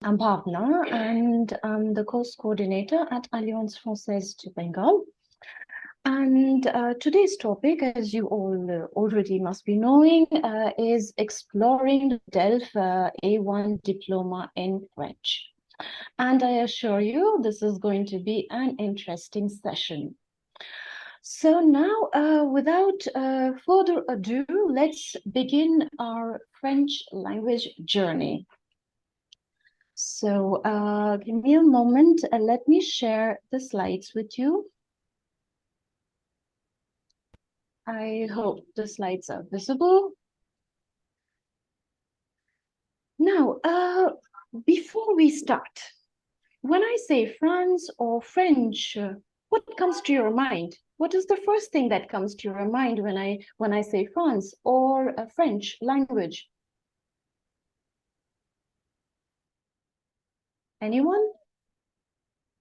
I'm Bhawna, and I'm the course coordinator at Alliance Française du Bengale. And today's topic, as you all already must be knowing, is exploring the DELF A1 Diploma in French. And I assure you, this is going to be an interesting session. So now, without further ado, let's begin our French language journey. So give me a moment and let me share the slides with you. I hope the slides are visible. Now, before we start, when I say France or French, what comes to your mind? What is the first thing that comes to your mind when I say France or a French language? Anyone?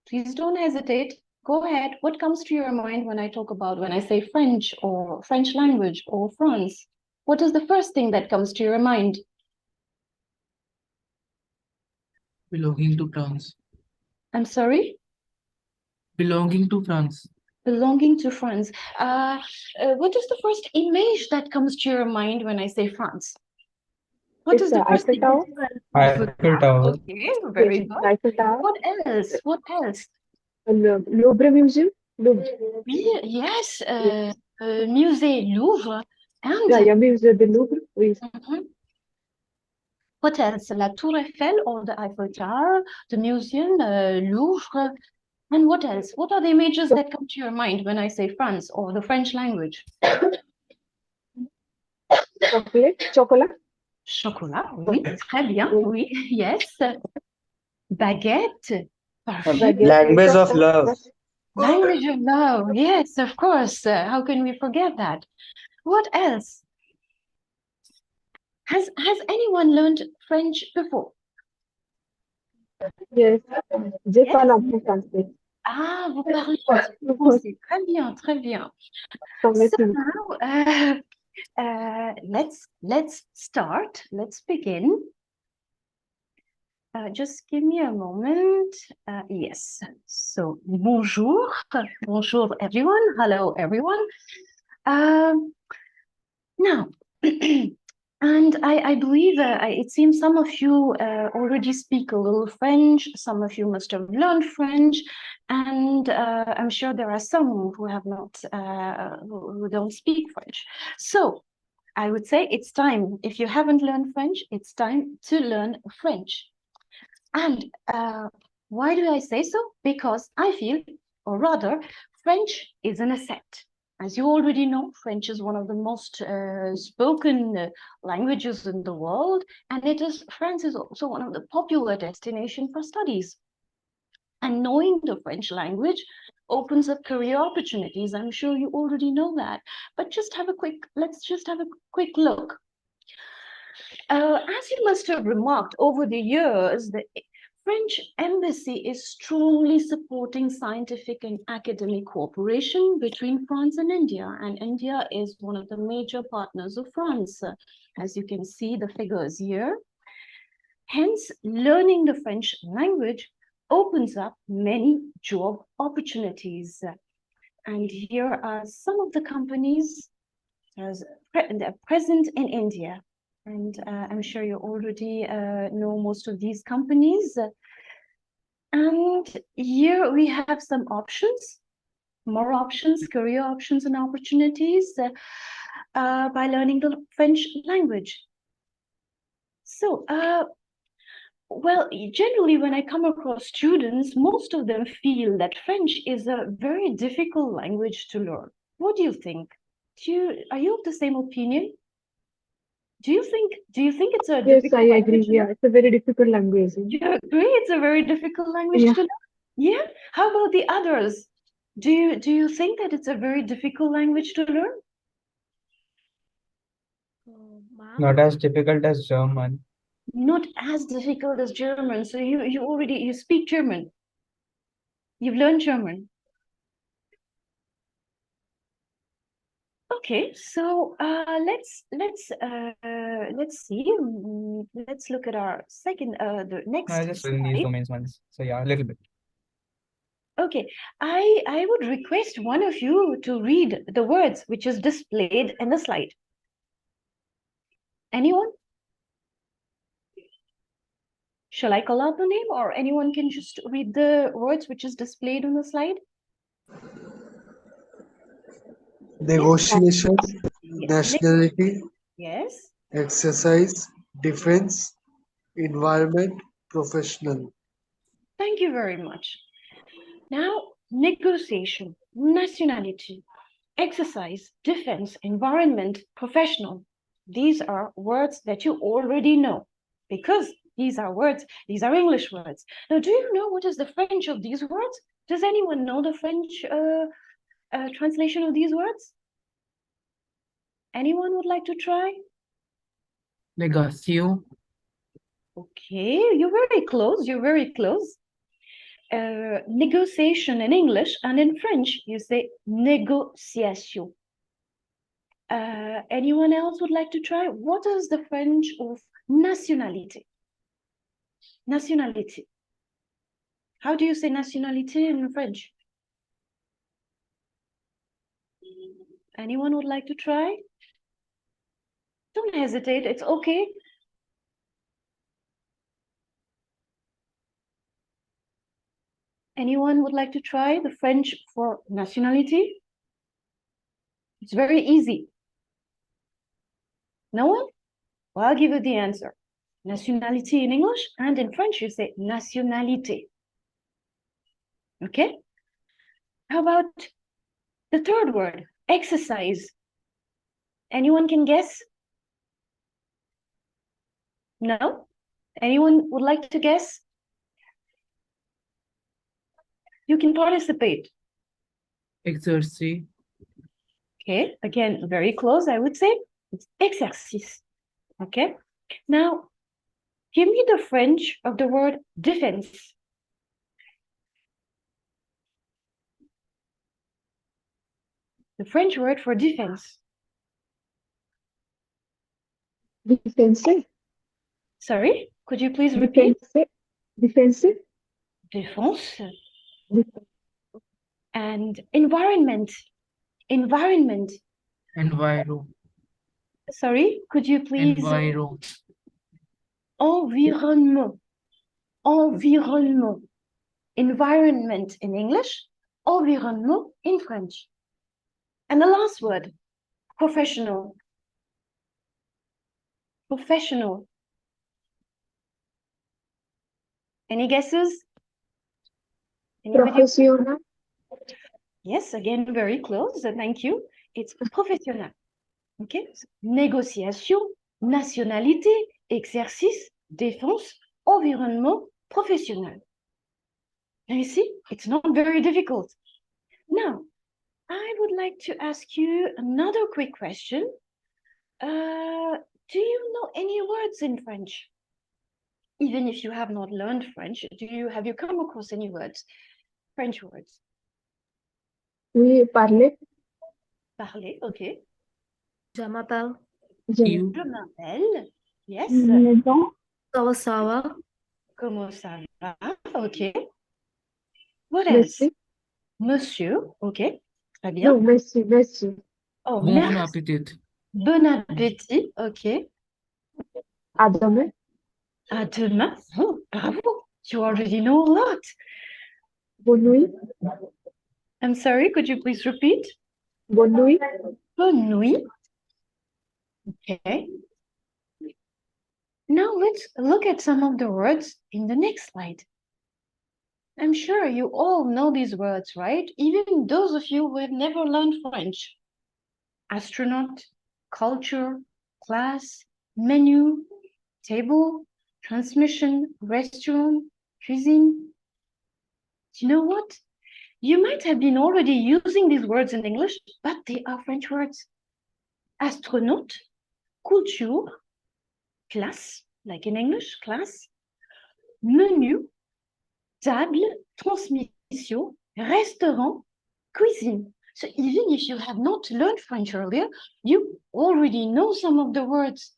Please don't hesitate. Go ahead. What comes to your mind when I say French or French language or France? What is the first thing that comes to your mind? Belonging to France. I'm sorry? Belonging to France. Belonging to France. What is the first image that comes to your mind when I say France? What is the first thing? Eiffel Tower. Okay, very good. Eiffel Tower. What else? What else? Louvre Museum. Louvre. Yes, Musée Louvre. And Yeah, Musée de Louvre. Oui. What else? La Tour Eiffel or the Eiffel Tower, the museum, Louvre. And what else? What are the images that come to your mind when I say France or the French language? Chocolat. Chocolat, oui, très bien, oui, yes. Baguette. Language of love. Language of love, yes, of course. How can we forget that? What else? Has anyone learned French before? Yes. Je parle un peu français. Ah, vous parlez français. Très bien, très bien. So now, let's start. Let's begin. Just give me a moment. Yes. So bonjour, bonjour everyone. Hello everyone. Now, and I believe it seems some of you already speak a little French. Some of you must have learned French, and I'm sure there are some who have not, who don't speak French. So I would say it's time. If you haven't learned French, it's time to learn French. And why do I say so? Because I feel, or rather, French is an asset. As you already know, French is one of the most spoken languages in the world, and France is also one of the popular destinations for studies. And knowing the French language opens up career opportunities. I'm sure you already know that, but let's just have a quick look. As you must have remarked over the years, the French embassy is strongly supporting scientific and academic cooperation between France and India is one of the major partners of France, as you can see the figures here. Hence, learning the French language opens up many job opportunities. And here are some of the companies that are present in India. And I'm sure you already know most of these companies. And here we have some options, more options, career options and opportunities by learning the French language. So, well, generally when I come across students, most of them feel that French is a very difficult language to learn. What do you think? Are you of the same opinion? Do you think it's a Yes, difficult I agree. Yeah, it's a very difficult language. You agree it's a very difficult language to learn? Yeah. How about the others? Do you think that it's a very difficult language to learn? Not as difficult as German. Not as difficult as German. So you speak German. You've learned German. Okay, so let's see. Let's look at our the next I just in these slide. domains once. So yeah, a little bit. Okay, I would request one of you to read the words which is displayed in the slide. Anyone? Shall I call out the name, or anyone can just read the words which is displayed on the slide? Negotiation, Yes. nationality, Yes. exercise, defense, environment, professional. Thank you very much. Now, negotiation, nationality, exercise, defense, environment, professional. These are words that you already know because these are words, these are English words. Now, do you know what is the French of these words? Does anyone know the French translation of these words? Anyone would like to try? Legacio. Okay, you're very close, you're very close. Negotiation in English, and in French, you say négociation. Anyone else would like to try? What is the French of nationality? Nationality. How do you say nationality in French? Anyone would like to try? Don't hesitate, it's okay. Anyone would like to try the French for nationality? It's very easy. No one? Well, I'll give you the answer. Nationality in English, and in French you say nationalité. Okay? How about the third word, exercise? Anyone can guess? No? Anyone would like to guess? You can participate. Exercise. Okay, again, very close, I would say. It's exercice. Okay? Now, give me the French of the word defense. The French word for defense. Defensive. Sorry, could you please repeat? Defensive. Défense. Defensive. And environment. Environment. Enviro. Sorry, could you please? Enviro. Environnement. Environnement. Environment in English, environnement in French. And the last word, professional. Professional. Any guesses? Anybody? Professional. Yes, again, very close. Thank you. It's professionnel. Okay. So, négociation, nationalité, exercice, défense, environnement, professionnel. Now you see, it's not very difficult. Now, I would like to ask you another quick question. Do you know any words in French? Even if you have not learned French, have you come across any words, French words? Oui, parler. Parler, okay. Je m'appelle. You. Je m'appelle. Yes. Sawa sawa. Comment ça va? Okay. What else? Merci. Monsieur, okay. Très bien. Non, merci, merci. Oh, Bon merci. appétit. Bon appétit, okay. À demain. À demain. Oh, bravo. You already know a lot. Bonne nuit. I'm sorry, could you please repeat? Bonne nuit. Bonne nuit. Okay. Now let's look at some of the words in the next slide. I'm sure you all know these words, right? Even those of you who have never learned French. Astronaut, culture, class, menu, table, transmission, restaurant, cuisine. Do you know what? You might have been already using these words in English, but they are French words. Astronaut, culture, classe, like in English, class, menu, table, transmission, restaurant, cuisine. So even if you have not learned French earlier, you already know some of the words.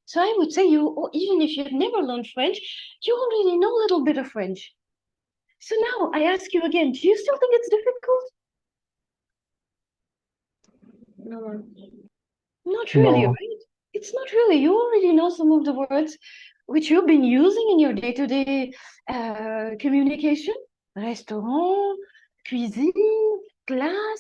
So I would say even if you've never learned French, you already know a little bit of French. So now I ask you again, do you still think it's difficult? No. Not really, No. right? It's not really. You already know some of the words which you've been using in your day-to-day communication. Restaurant, cuisine, class,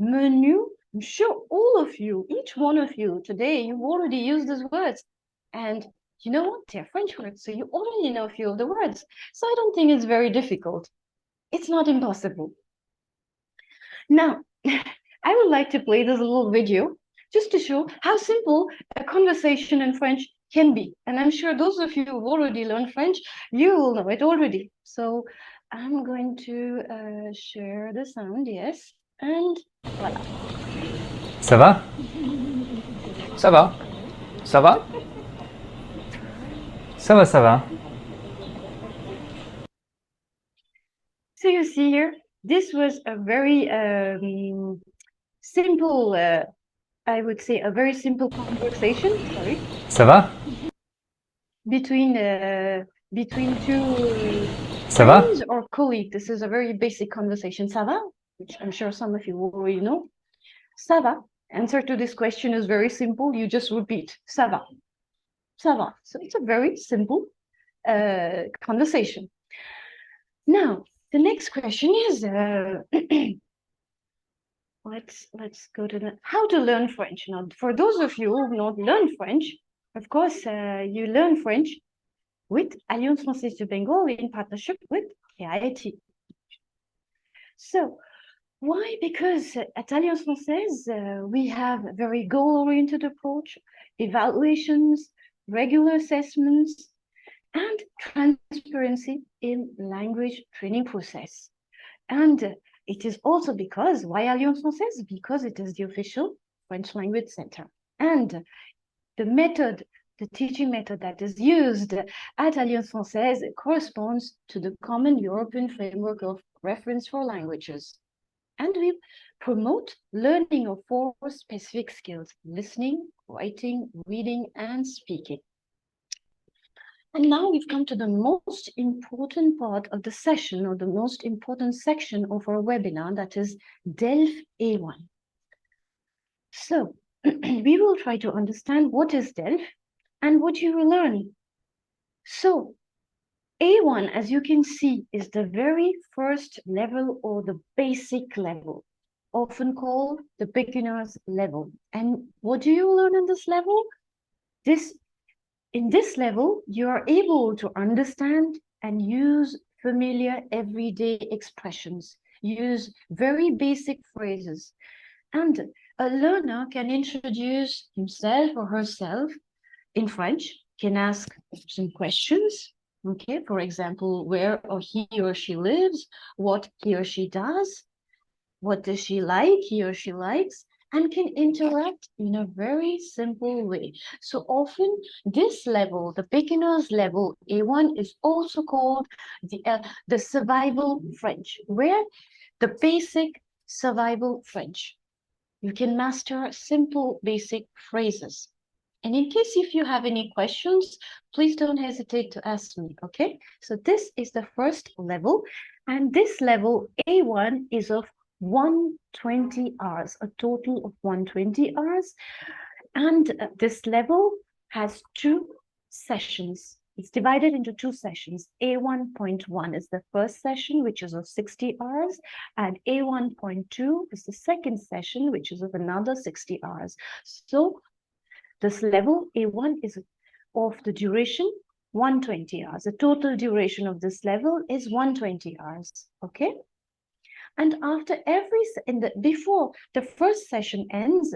menu. I'm sure all of you, each one of you today, you've already used these words. And you know what? They're French words, so you already know a few of the words. So I don't think it's very difficult. It's not impossible. Now, I would like to play this little video just to show how simple a conversation in French can be. And I'm sure those of you who've already learned French, you will know it already. So I'm going to share the sound, yes. And voilà. Ça va? Ça va? Ça va? Ça va, ça va. So you see here, this was a very simple, I would say a very simple conversation, sorry, Ça va? between two Ça va? friends or colleagues. This is a very basic conversation. Ça va? Which I'm sure some of you already know. Ça va? Answer to this question is very simple. You just repeat. Ça va? Ça va? So it's a very simple conversation. Now, the next question is, let's go to how to learn French. Now, for those of you who have not learned French, of course, you learn French with Alliance Française du Bengale in partnership with KIIT. So, why? Because at Alliance Française, we have a very goal-oriented approach, evaluations, regular assessments, and transparency in language training process. And it is also because, why Alliance Française? Because it is the official French language center. And the method, the teaching method that is used at Alliance Française corresponds to the common European framework of reference for languages. And we promote learning of 4 specific skills: listening, writing, reading, and speaking. And now we've come to the most important part of the session, or the most important section of our webinar, that is DELF A1. So we will try to understand what is DELF and what you will learn. So A1, as you can see, is the very first level, or the basic level, often called the beginner's level. And what do you learn in this level? In this level, you are able to understand and use familiar everyday expressions, use very basic phrases. And a learner can introduce himself or herself in French, can ask some questions. Okay, for example, where he or she lives, what he or she does, what does she like, he or she likes, and can interact in a very simple way. So often this level, the beginner's level, A1, is also called the survival French, where the basic survival French. You can master simple basic phrases. And in case if you have any questions, please don't hesitate to ask me, okay? So this is the first level, and this level A1 is of 120 hours, a total of 120 hours. And this level has 2 sessions. It's divided into 2 sessions. A1.1 is the first session, which is of 60 hours, and A1.2 is the second session, which is of another 60 hours. So this level A1 is of the duration 120 hours. The total duration of this level is 120 hours, okay? And after before the first session ends,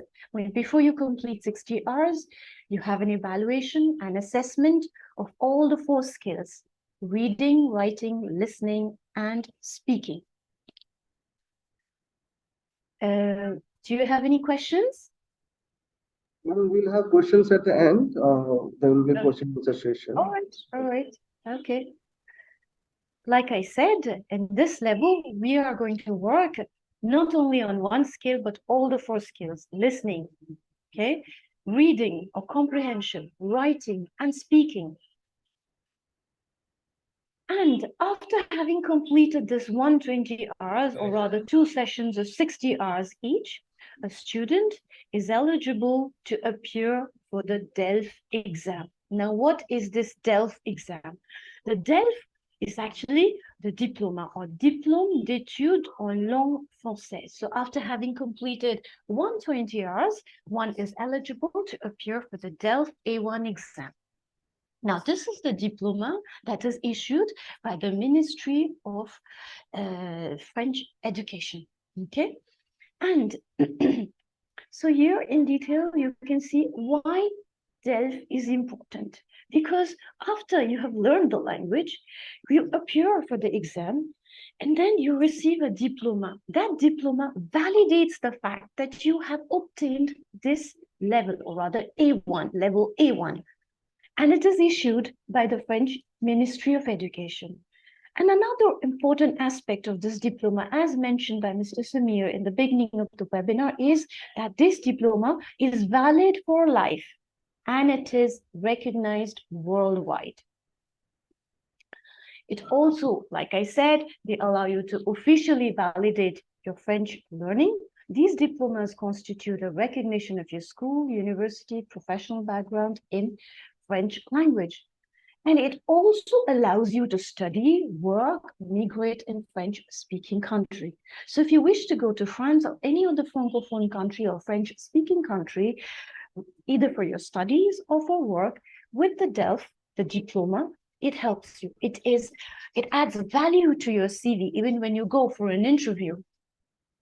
before you complete 60 hours, you have an evaluation and assessment of all the 4 skills: reading, writing, listening, and speaking. Do you have any questions? Well, we'll have questions at the end. There will be a question answer session. All right, okay. Like I said, in this level, we are going to work not only on one skill, but all the 4 skills: listening, okay, reading or comprehension, writing, and speaking. And after having completed this 120 hours, or rather 2 sessions of 60 hours each, a student is eligible to appear for the DELF exam. Now, what is this DELF exam? The DELF is actually the diploma, or Diplôme d'études en langue française. So after having completed 120 hours, one is eligible to appear for the DELF A1 exam. Now, this is the diploma that is issued by the Ministry of French Education, okay? And so here in detail, you can see why DELF is important. Because after you have learned the language, you appear for the exam, and then you receive a diploma. That diploma validates the fact that you have obtained this level, or rather A1, level A1. And it is issued by the French Ministry of Education. And another important aspect of this diploma, as mentioned by Mr. Samir in the beginning of the webinar, is that this diploma is valid for life and it is recognized worldwide. It also, like I said, they allow you to officially validate your French learning. These diplomas constitute a recognition of your school, university, professional background in French language. And it also allows you to study, work, migrate in French-speaking country. So if you wish to go to France or any other Francophone country or French-speaking country, either for your studies or for work, with the DELF, the diploma, it helps you. It adds value to your CV, even when you go for an interview.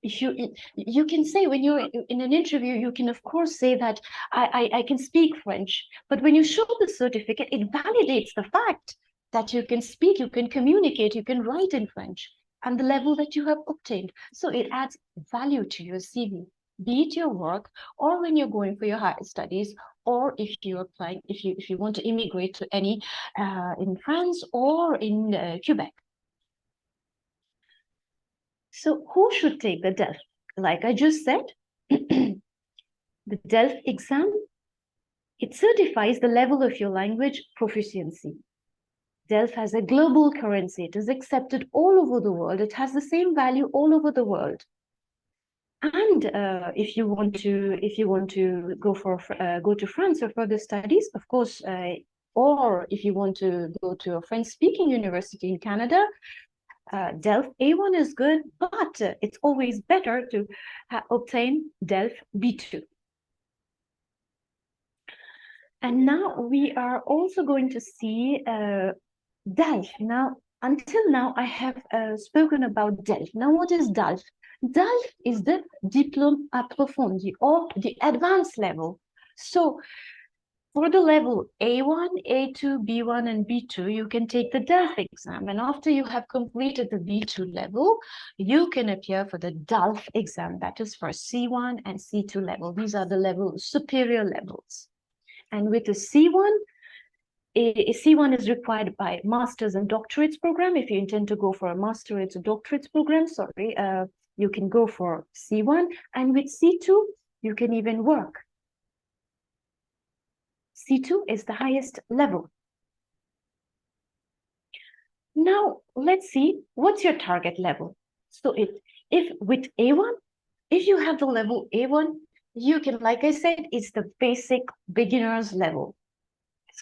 If you can say, when you're in an interview, you can of course say that I can speak French, but when you show the certificate, it validates the fact that you can speak, you can communicate, you can write in French, and the level that you have obtained. So it adds value to your CV, be it your work, or when you're going for your higher studies, or if you're applying, if you want to immigrate to any in France or in Quebec. So who should take the DELF? Like I just said, the DELF exam, it certifies the level of your language proficiency. DELF has a global currency. It is accepted all over the world. It has the same value all over the world. And if you want to go to France for further studies, of course, or if you want to go to a French-speaking university in Canada, DELF A1 is good, but it's always better to obtain DELF B2. And now we are also going to see DELF. Now, until now, I have spoken about DELF. Now, what is DELF? DELF is the Diplôme approfondi, or the advanced level. So, for the level A1, A2, B1, and B2, you can take the DELF exam. And after you have completed the B2 level, you can appear for the DELF exam. That is for C1 and C2 level. These are the superior levels. And with the C1, C1 is required by master's and doctorates program. If you intend to go for a master's or doctorates program, you can go for C1. And with C2, you can even work. C2 is the highest level. Now, let's see, what's your target level? So if with A1, if you have the level A1, you can, like I said, it's the basic beginner's level.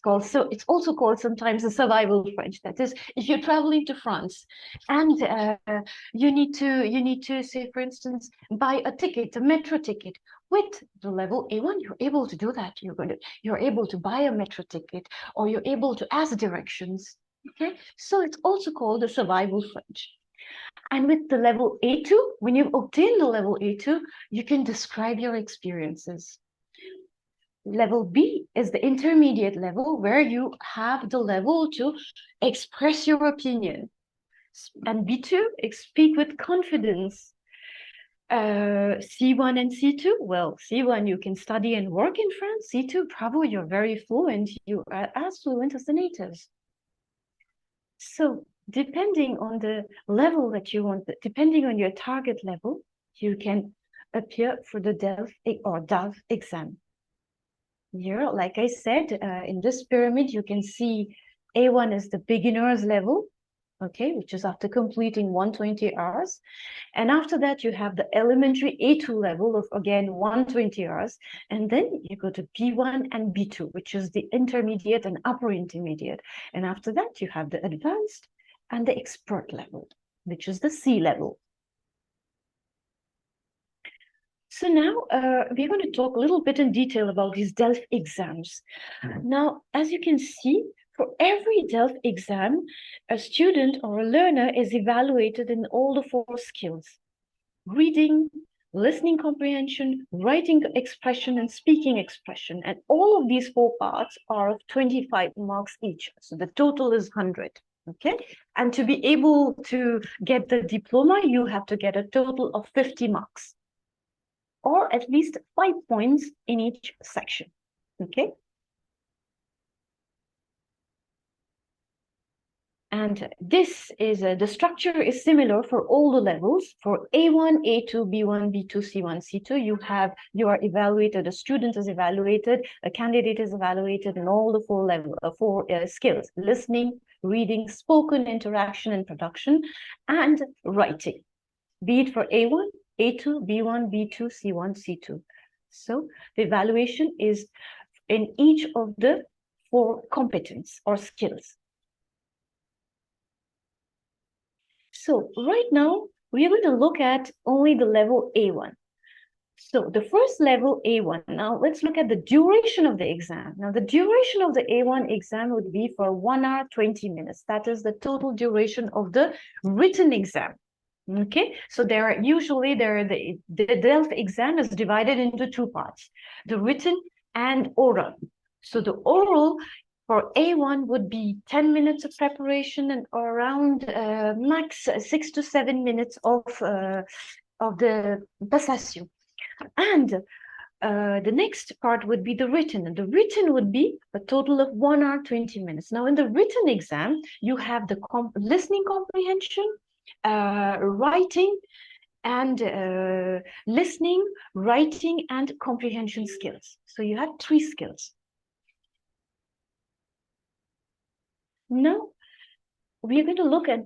It's also called sometimes the survival French. That is, if you're traveling to France and you need to say, for instance, buy a ticket, a metro ticket. With the level A1, you're able to do that. You're able to buy a metro ticket, or you're able to ask directions. Okay, so it's also called the survival French. And with the level A2, when you've obtained the level A2, you can describe your experiences. Level B is the intermediate level, where you have the level to express your opinion. And B2, speak with confidence. C1 and C2, well, C1, you can study and work in France. C2, bravo, you're very fluent. You are as fluent as the natives. So depending on the level that you want, depending on your target level, you can appear for the DELF exam. Here, like I said, in this pyramid, you can see A1 is the beginner's level, okay, which is after completing 120 hours. And after that, you have the elementary A2 level of, again, 120 hours. And then you go to B1 and B2, which is the intermediate and upper intermediate. And after that, you have the advanced and the expert level, which is the C level. So now we're going to talk a little bit in detail about these DELF exams. Now, as you can see, for every DELF exam, a student or a learner is evaluated in all the 4 skills: reading, listening comprehension, writing expression, and speaking expression. And all of these 4 parts are of 25 marks each. So the total is 100. Okay. And to be able to get the diploma, you have to get a total of 50 marks, or at least 5 points in each section. Okay. And this is the structure is similar for all the levels. For A1, A2, B1, B2, C1, C2, you are evaluated, a student is evaluated, a candidate is evaluated in all the 4 skills: listening, reading, spoken interaction and production, and writing, be it for A1, A2, B1, B2, C1, C2. So the evaluation is in each of the 4 competence or skills. So right now, we are going to look at only the level A1. So the first level A1, now let's look at the duration of the exam. Now the duration of the A1 exam would be for 1 hour, 20 minutes. That is the total duration of the written exam. Okay, so the DELF exam is divided into 2 parts, the written and oral. So the oral for A1 would be 10 minutes of preparation and around max 6 to 7 minutes of the passation. And the next part would be the written, and the written would be a total of 1 hour, 20 minutes. Now in the written exam, you have the listening comprehension, writing, and listening, writing, and comprehension skills. So you have 3 skills. Now we are going to look at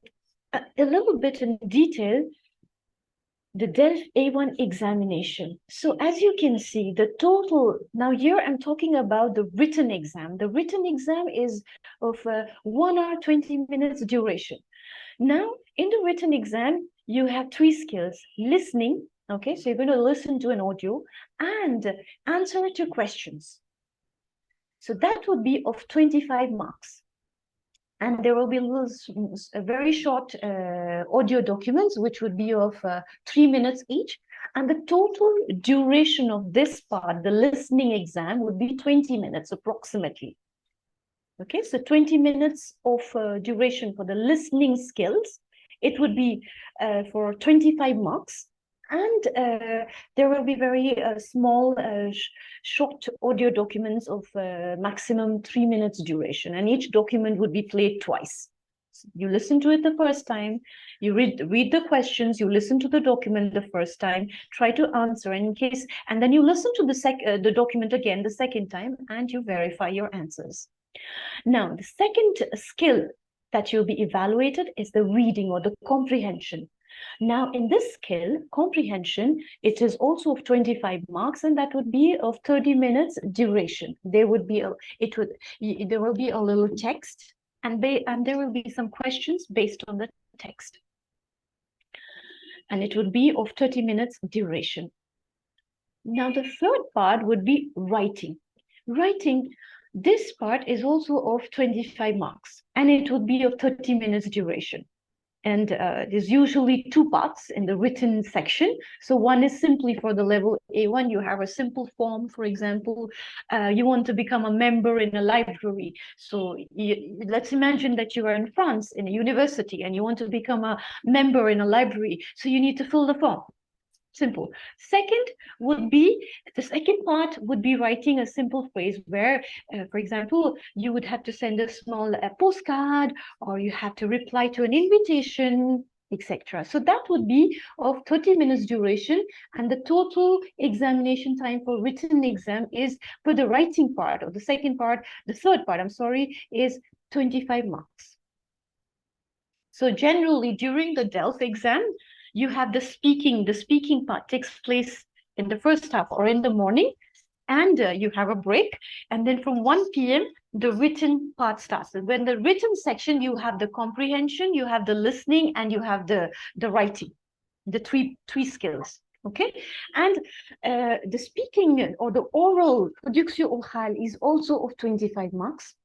a little bit in detail the DELF A1 examination. So as you can see, the total, now here I'm talking about the written exam. The written exam is of 1 hour, 20 minutes duration. Now, in the written exam, you have 3 skills: listening, okay, so you're going to listen to an audio and answer to questions. So that would be of 25 marks. And there will be very short audio documents, which would be of 3 minutes each. And the total duration of this part, the listening exam, would be 20 minutes approximately. Okay, so 20 minutes of duration for the listening skills. It would be for 25 marks. And there will be very small, short audio documents of maximum 3 minutes duration. And each document would be played twice. So you listen to it the first time, you read the questions, you listen to the document the first time, try to answer in case, and then you listen to the document again the second time, and you verify your answers. Now, the second skill that you'll be evaluated is the reading or the comprehension. Now, in this skill, comprehension, it is also of 25 marks, and that would be of 30 minutes duration. There will be a little text, and there will be some questions based on the text. And it would be of 30 minutes duration. Now, the third part would be writing. Writing, this part is also of 25 marks, and it would be of 30 minutes duration. And there's usually 2 parts in the written section. So one is simply for the level A1, you have a simple form. For example, you want to become a member in a library. So let's imagine that you are in France in a university and you want to become a member in a library. So you need to fill the form. Simple. The second part would be writing a simple phrase where, for example, you would have to send a small postcard, or you have to reply to an invitation. etc. So that would be of 30 minutes duration, and the total examination time for written exam is, for the writing part, or the second part, the third part, I'm sorry, is 25 marks. So generally during the DELF exam, you have the speaking part takes place in the first half or in the morning, and you have a break, and then from 1 p.m. the written part starts. And when the written section, you have the comprehension, you have the listening, and you have the writing, the three skills. Okay, and the speaking or the oral production orale is also of 25 marks.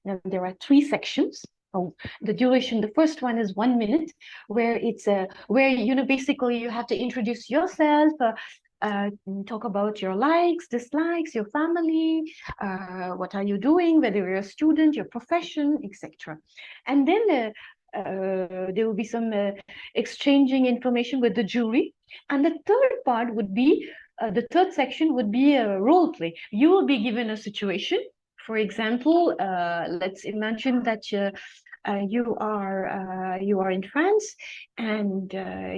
Now, there are 3 sections. Oh, the duration, the first one is 1 minute, where it's where, you know, basically you have to introduce yourself, talk about your likes, dislikes, your family, what are you doing, whether you're a student, your profession, etc. And then there will be some exchanging information with the jury. And the third part would be, the third section would be a role play. You will be given a situation. For example, let's imagine that you are in France, and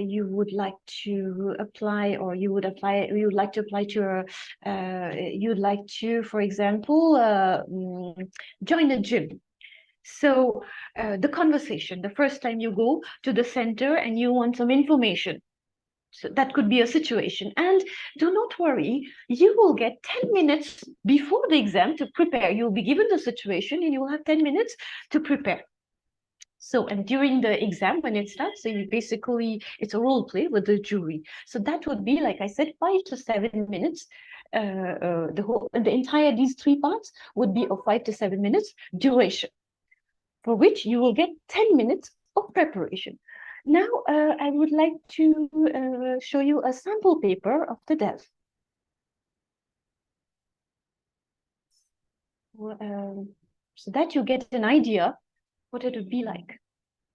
you would like to apply, or you would like to apply to you'd like to, for example, join a gym. So the conversation, the first time you go to the center and you want some information. So that could be a situation. And do not worry, you will get 10 minutes before the exam to prepare. You'll be given the situation and you will have 10 minutes to prepare. So, and during the exam, when it starts, so you basically, it's a role play with the jury. So that would be, like I said, 5 to 7 minutes. The entire, these 3 parts would be of 5 to 7 minutes duration, for which you will get 10 minutes of preparation. Now, I would like to show you a sample paper of the DELF. So that you get an idea what it would be like.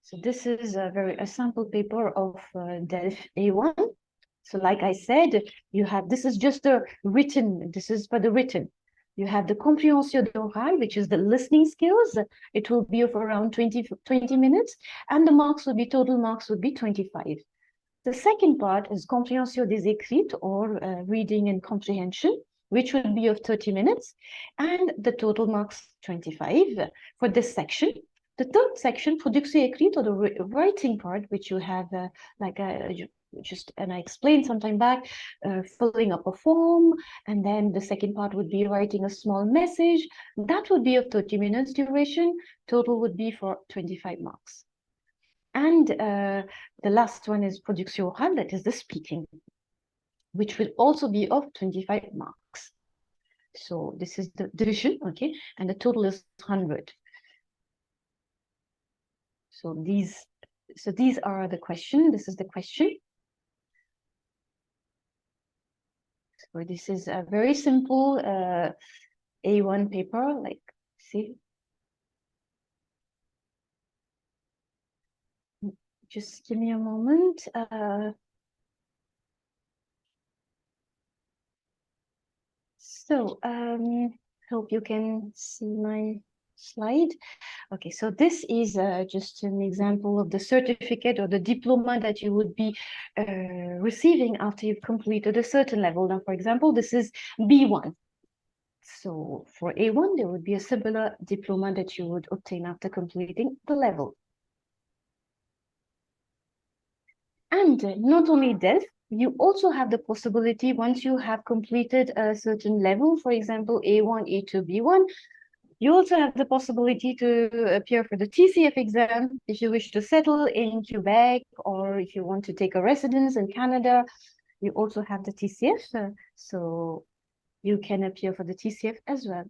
So this is a sample paper of DELF A1. So like I said, you have, this is just the written, this is for the written. You have the compréhension d'oral, which is the listening skills. It will be of around 20 minutes, and the marks will be, total marks would be 25. The second part is compréhension des écrits, or reading and comprehension, which would be of 30 minutes, and the total marks 25 for this section. The third section, production écrite, or the writing part, which you have and I explained some time back, filling up a form, and then the second part would be writing a small message. That would be of 30 minutes duration. Total would be for 25 marks. And the last one is production orale, that is the speaking, which will also be of 25 marks. So this is the division, okay, and the total is 100. So these are the question. This is the question. So this is a very simple A1 paper, like, see. Just give me a moment. Hope you can see my slide. Okay, so this is just an example of the certificate or the diploma that you would be receiving after you've completed a certain level. Now, for example, this is B1. So for A1, there would be a similar diploma that you would obtain after completing the level. And not only DELF, you also have the possibility, once you have completed a certain level, for example, A1, A2, B1, you also have the possibility to appear for the TCF exam if you wish to settle in Quebec, or if you want to take a residence in Canada. You also have the TCF, so you can appear for the TCF as well.